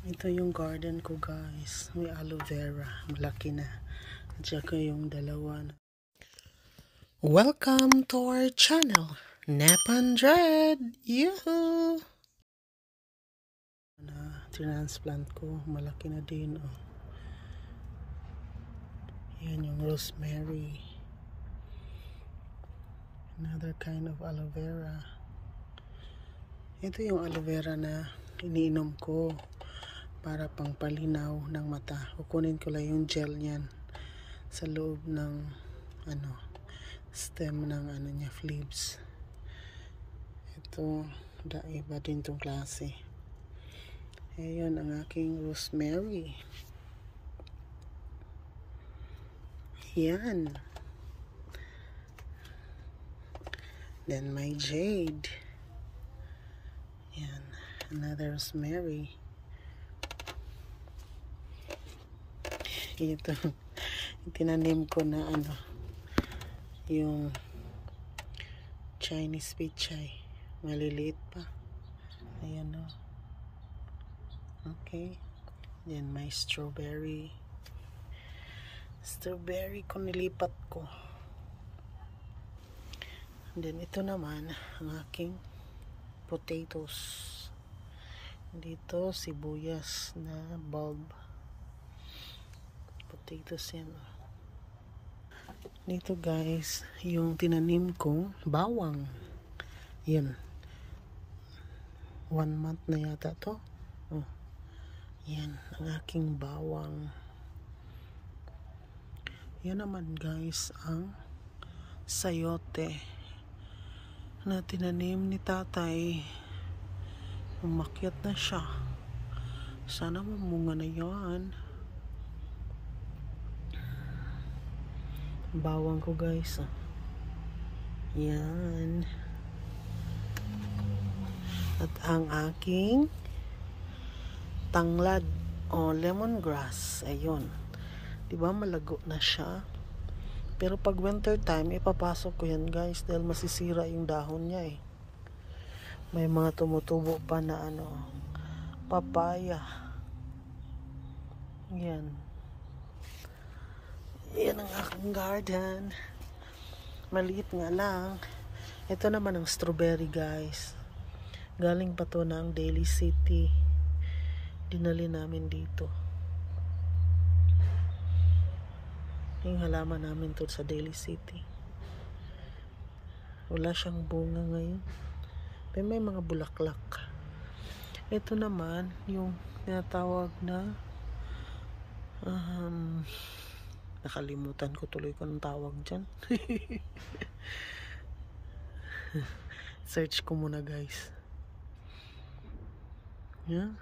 Ito yung garden ko, guys. May aloe vera. Malaki na. At saka yung dalawa na. Welcome to our channel, Nap100! Yoo-hoo! Transplant ko. Malaki na din. Oh. Yan yung rosemary. Another kind of aloe vera. Ito yung aloe vera na iniinom ko para pangpalinaw ng mata. Kukunin ko lang yung gel niyan sa loob ng stem ng niya, leaves. Ito, iba din tong klase. Ayun ang aking rosemary. Yan. Then my jade. Yan. Another rosemary. Ito. Tinanim ko na yung Chinese pichay. Maliliit pa. Ayan o. Okay. Then my strawberry. Strawberry ko nilipat ko. And then ito naman ang aking potatoes. Dito sibuyas na bulb. Potatoes yan. Dito guys, yung tinanim ko, bawang. Yan. 1 month na yata to. Oh. Yan, ang aking bawang. Yan naman guys, ang sayote na tinanim ni tatay. Umakyat na siya. Sana mamunga na yan. Bawang ko guys. Yan. At ang aking tanglad o lemongrass. Ayun. Diba malago na siya? Pero pag winter time, ipapasok ko yan guys dahil masisira yung dahon niya eh. May mga tumutubo pa na papaya. Yan. Yan ang aking garden. Maliit nga lang. Ito naman ang strawberry guys. Galing pa to ng Daly City. Dinali namin dito. Yung halaman namin to sa Daly City. Wala siyang bunga ngayon. Pero may mga bulaklak. Ito naman yung tinatawag na nakalimutan ko tuloy ko ng tawag dyan. Search ko muna guys. Yan.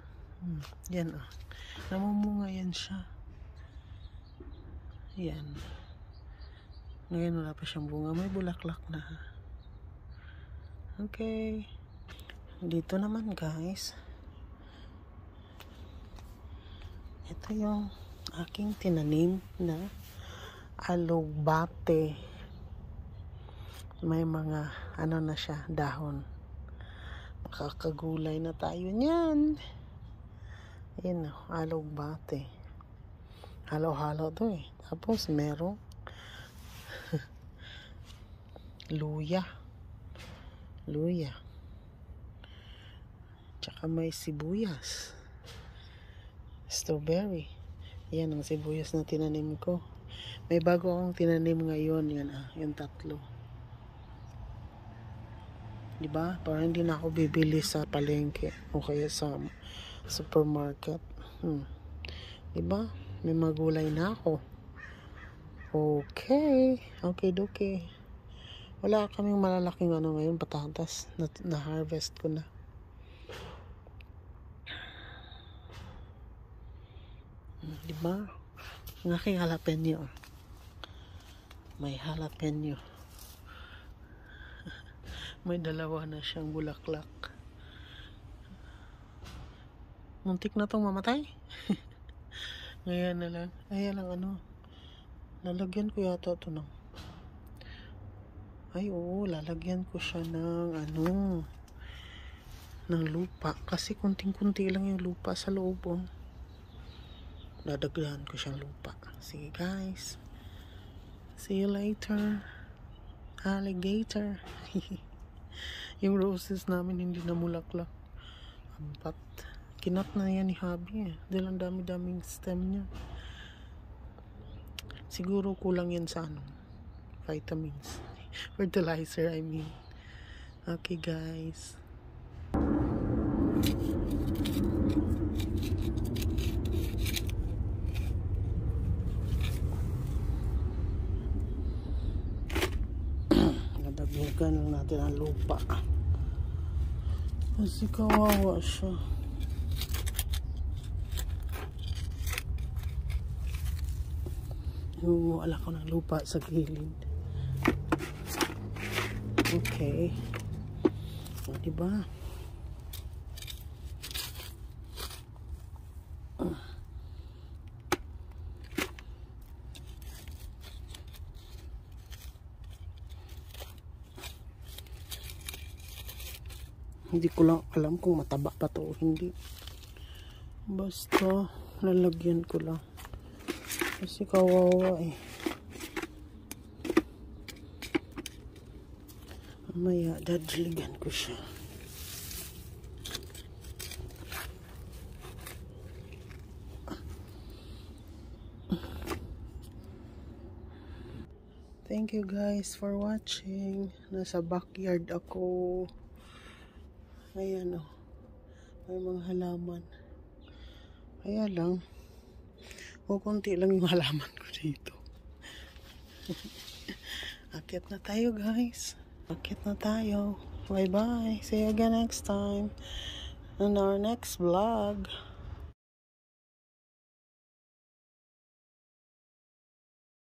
Yan oh. Namumunga yan siya. Yan. Ngayon wala pa siyang bunga. May bulaklak na. Okay. Dito naman guys. Ito yung aking tinanim na alugbate. May mga na siya, dahon. Makakagulay na tayo niyan. Ayan o, alugbate. Halo-halo to eh. Tapos merong luya. Tsaka may sibuyas. Strawberry. Yan ang sibuyas na tinanim ko. May bago akong tinanim ngayon. Yan yung 3. Diba? Parang hindi na ako bibili sa palengke o kaya sa supermarket. Diba? May magulay na ako. Okay. Okay. Wala kaming malalaking ngayon, patatas. Na-harvest ko na. Diba? Ang aking jalapeno. May jalapeno. May 2 na siyang bulaklak. Muntik na tong mamatay. Ngayon na lang. Ayan ang lalagyan ko yata ito ng ay oo, lalagyan ko siya ng ng lupa. Kasi kunting-kunti lang yung lupa sa loob. Oh. Dadagdagan ko siyang lupa. Sige guys. See you later. Alligator. Yung roses namin hindi na mulaklak. But kinat na yan ni Habi eh. Dahil ang dami-daming stem niya. Siguro kulang yan sa vitamins. Fertilizer, I mean. Okay guys. Nadagdagan lang natin ang lupa. Kasi kawawa siya. Wala ko ng lupa sa gilid. Okay. O, diba? Hindi ko lang alam kung mataba pa to o hindi. Basta lalagyan ko lang. Kasi kawawa eh. Mamaya dadaligan ko siya. Thank you guys for watching. Nasa backyard ako. Ayan o. May mga halaman. Kaya lang. Kunti lang yung halaman ko dito. Akit na tayo guys. Akit na tayo. Bye bye. See you again next time. On our next vlog.